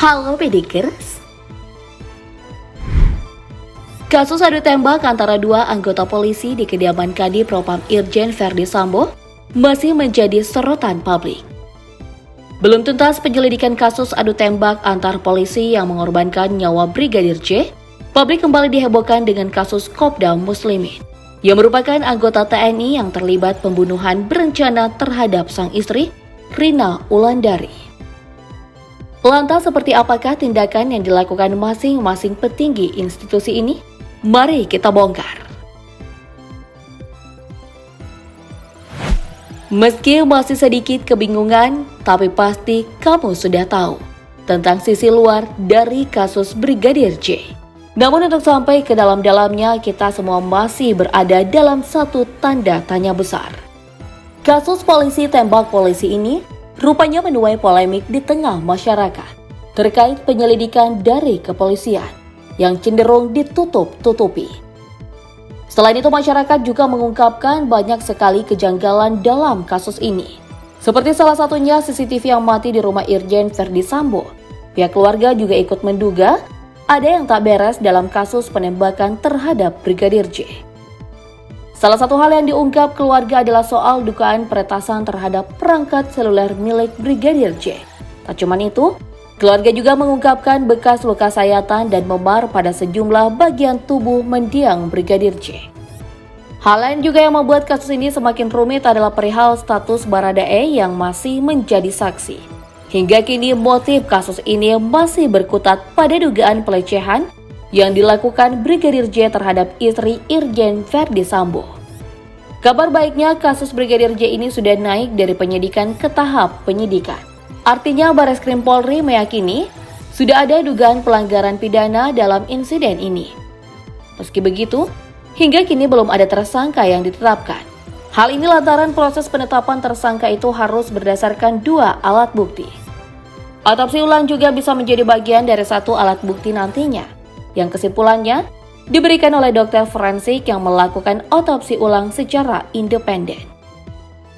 Halo Pedikers. Kasus adu tembak antara dua anggota polisi di kediaman Kadif Propam Irjen Verdi Sambo masih menjadi sorotan publik. Belum tuntas penyelidikan kasus adu tembak antar polisi yang mengorbankan nyawa Brigadir J, publik kembali dihebohkan dengan kasus Kopda Muslimin, yang merupakan anggota TNI yang terlibat pembunuhan berencana terhadap sang istri, Rina Wulandari. Lantas seperti apakah tindakan yang dilakukan masing-masing petinggi institusi ini? Mari kita bongkar. Meski masih sedikit kebingungan, tapi pasti kamu sudah tahu tentang sisi luar dari kasus Brigadir J. Namun untuk sampai ke dalam-dalamnya, kita semua masih berada dalam satu tanda tanya besar. Kasus polisi tembak polisi ini rupanya menuai polemik di tengah masyarakat terkait penyelidikan dari kepolisian yang cenderung ditutup-tutupi. Selain itu, masyarakat juga mengungkapkan banyak sekali kejanggalan dalam kasus ini. Seperti salah satunya CCTV yang mati di rumah Irjen Verdi Sambo. Pihak keluarga juga ikut menduga ada yang tak beres dalam kasus penembakan terhadap Brigadir J. Salah satu hal yang diungkap keluarga adalah soal dugaan peretasan terhadap perangkat seluler milik Brigadir J. Tak cuma itu, keluarga juga mengungkapkan bekas luka sayatan dan memar pada sejumlah bagian tubuh mendiang Brigadir J. Hal lain juga yang membuat kasus ini semakin rumit adalah perihal status Baradae yang masih menjadi saksi. Hingga kini motif kasus ini masih berkutat pada dugaan pelecehan yang dilakukan Brigadir J terhadap istri Irjen Verdi Sambo. Kabar baiknya, kasus Brigadir J ini sudah naik dari penyidikan ke tahap penyidikan. Artinya Bareskrim Polri meyakini sudah ada dugaan pelanggaran pidana dalam insiden ini. Meski begitu, hingga kini belum ada tersangka yang ditetapkan. Hal ini lantaran proses penetapan tersangka itu harus berdasarkan dua alat bukti. Otopsi ulang juga bisa menjadi bagian dari satu alat bukti nantinya, yang kesimpulannya diberikan oleh dokter forensik yang melakukan otopsi ulang secara independen.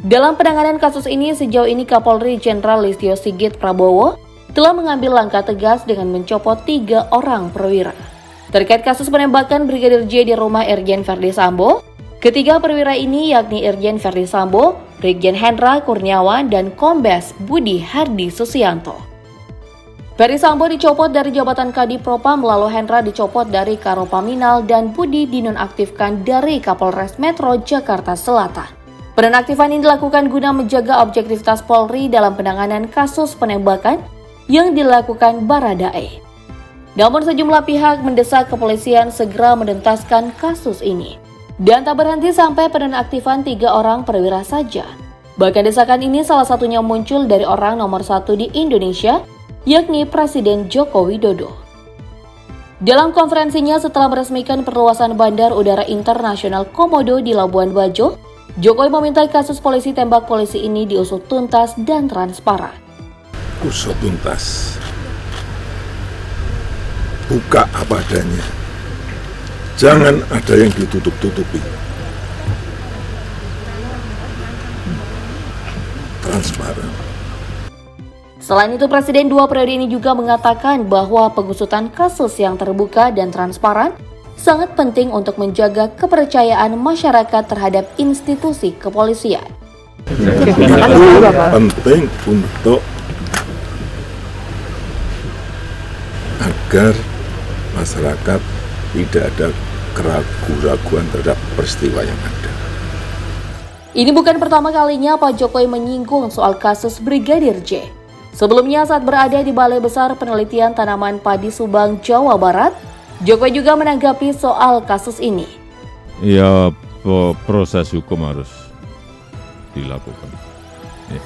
Dalam penanganan kasus ini, sejauh ini Kapolri Jenderal Listio Sigit Prabowo telah mengambil langkah tegas dengan mencopot 3 orang perwira. Terkait kasus penembakan Brigadir J di rumah Irjen Verdi Sambo, ketiga perwira ini yakni Irjen Verdi Sambo, Brigjen Hendra Kurniawan, dan Kombes Budi Hardi Susianto. Verdi Sambo dicopot dari jabatan Kadif Propam, lalu Hendra dicopot dari Karopaminal dan Budi dinonaktifkan dari Kapolres Metro Jakarta Selatan. Penonaktifan ini dilakukan guna menjaga objektivitas Polri dalam penanganan kasus penembakan yang dilakukan Baradae. Namun sejumlah pihak mendesak kepolisian segera menuntaskan kasus ini. Dan tak berhenti sampai penonaktifan 3 orang perwira saja. Bahkan desakan ini salah satunya muncul dari orang nomor 1 di Indonesia, yakni Presiden Joko Widodo. Dalam konferensinya setelah meresmikan perluasan Bandar Udara Internasional Komodo di Labuan Bajo, Jokowi meminta kasus polisi tembak polisi ini diusut tuntas dan transparan. Usut tuntas, buka apa adanya, jangan ada yang ditutup-tutupi, transparan. Selain itu, Presiden 2 periode ini juga mengatakan bahwa pengusutan kasus yang terbuka dan transparan sangat penting untuk menjaga kepercayaan masyarakat terhadap institusi kepolisian. Penting untuk agar masyarakat tidak ada keraguan-raguan terhadap peristiwa yang ada. Ini bukan pertama kalinya Pak Jokowi menyinggung soal kasus Brigadir J. Sebelumnya saat berada di Balai Besar Penelitian Tanaman Padi Subang, Jawa Barat, Jokowi juga menanggapi soal kasus ini. Ya, proses hukum harus dilakukan. Ya.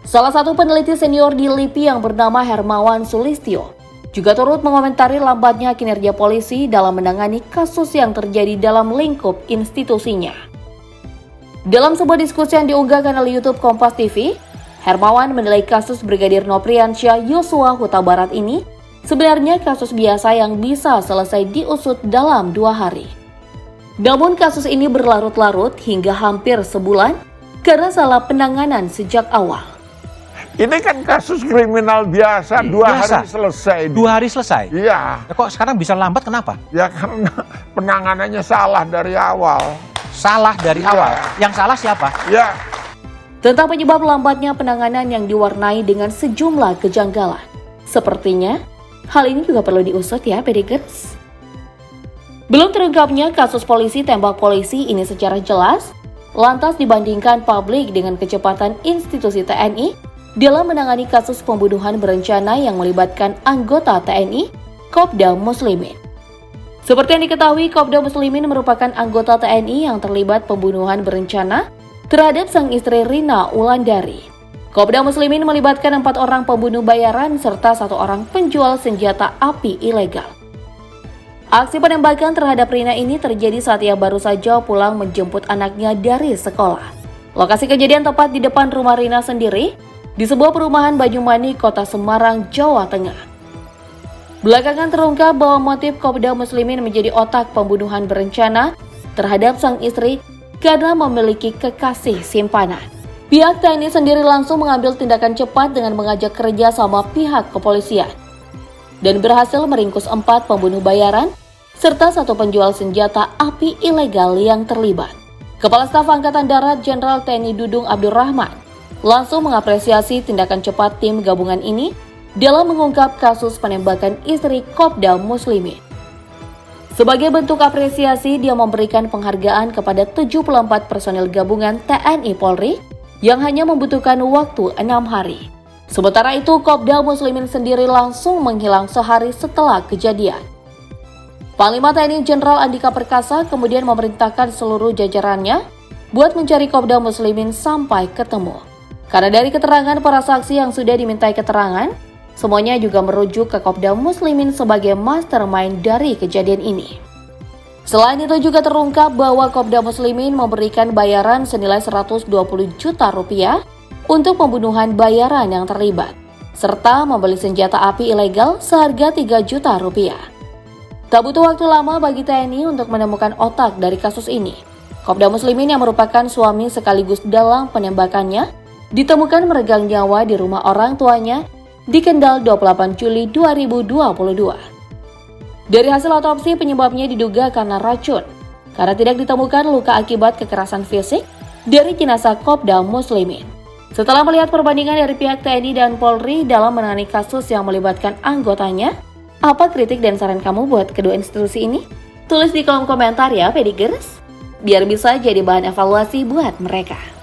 Salah satu peneliti senior di LIPI yang bernama Hermawan Sulistyo juga turut mengomentari lambatnya kinerja polisi dalam menangani kasus yang terjadi dalam lingkup institusinya. Dalam sebuah diskusi yang diunggah kanal YouTube Kompas TV, Hermawan menilai kasus Brigadir Nopriansyah Yosua Huta Barat ini sebenarnya kasus biasa yang bisa selesai diusut dalam 2 hari. Namun kasus ini berlarut-larut hingga hampir sebulan karena salah penanganan sejak awal. Ini kan kasus kriminal biasa, 2 hari selesai. 2 hari selesai? Iya. Ya, kok sekarang bisa lambat, kenapa? Ya karena penanganannya salah dari awal. Salah dari awal? Yang salah siapa? Ya. Tentang penyebab lambatnya penanganan yang diwarnai dengan sejumlah kejanggalan. Sepertinya, hal ini juga perlu diusut ya, Pedikers. Belum terungkapnya kasus polisi tembak polisi ini secara jelas, lantas dibandingkan publik dengan kecepatan institusi TNI dalam menangani kasus pembunuhan berencana yang melibatkan anggota TNI, Kopda Muslimin. Seperti yang diketahui, Kopda Muslimin merupakan anggota TNI yang terlibat pembunuhan berencana terhadap sang istri Rina Wulandari. Kopda Muslimin melibatkan 4 orang pembunuh bayaran serta 1 orang penjual senjata api ilegal. Aksi penembakan terhadap Rina ini terjadi saat ia baru saja pulang menjemput anaknya dari sekolah. Lokasi kejadian tepat di depan rumah Rina sendiri, di sebuah perumahan Banyumani, Kota Semarang, Jawa Tengah. Belakangan terungkap bahwa motif Kopda Muslimin menjadi otak pembunuhan berencana terhadap sang istri karena memiliki kekasih simpanan. Pihak TNI sendiri langsung mengambil tindakan cepat dengan mengajak kerja sama pihak kepolisian dan berhasil meringkus 4 pembunuh bayaran serta 1 penjual senjata api ilegal yang terlibat. Kepala Staf Angkatan Darat Jenderal TNI Dudung Abdurrahman langsung mengapresiasi tindakan cepat tim gabungan ini dalam mengungkap kasus penembakan istri Kopda Muslimin. Sebagai bentuk apresiasi, dia memberikan penghargaan kepada 74 personel gabungan TNI Polri yang hanya membutuhkan waktu 6 hari. Sementara itu, Kopda Muslimin sendiri langsung menghilang sehari setelah kejadian. Panglima TNI Jenderal Andika Perkasa kemudian memerintahkan seluruh jajarannya buat mencari Kopda Muslimin sampai ketemu. Karena dari keterangan para saksi yang sudah dimintai keterangan, semuanya juga merujuk ke Kopda Muslimin sebagai mastermind dari kejadian ini. Selain itu juga terungkap bahwa Kopda Muslimin memberikan bayaran senilai 120 juta rupiah untuk pembunuhan bayaran yang terlibat, serta membeli senjata api ilegal seharga 3 juta rupiah. Tak butuh waktu lama bagi TNI untuk menemukan otak dari kasus ini. Kopda Muslimin yang merupakan suami sekaligus dalang penembakannya ditemukan meregang nyawa di rumah orang tuanya di Kendal 28 Juli 2022. Dari hasil otopsi, penyebabnya diduga karena racun, karena tidak ditemukan luka akibat kekerasan fisik dari jenazah Kopda Muslimin. Setelah melihat perbandingan dari pihak TNI dan Polri dalam menangani kasus yang melibatkan anggotanya, apa kritik dan saran kamu buat kedua institusi ini? Tulis di kolom komentar ya, Pedikers, biar bisa jadi bahan evaluasi buat mereka.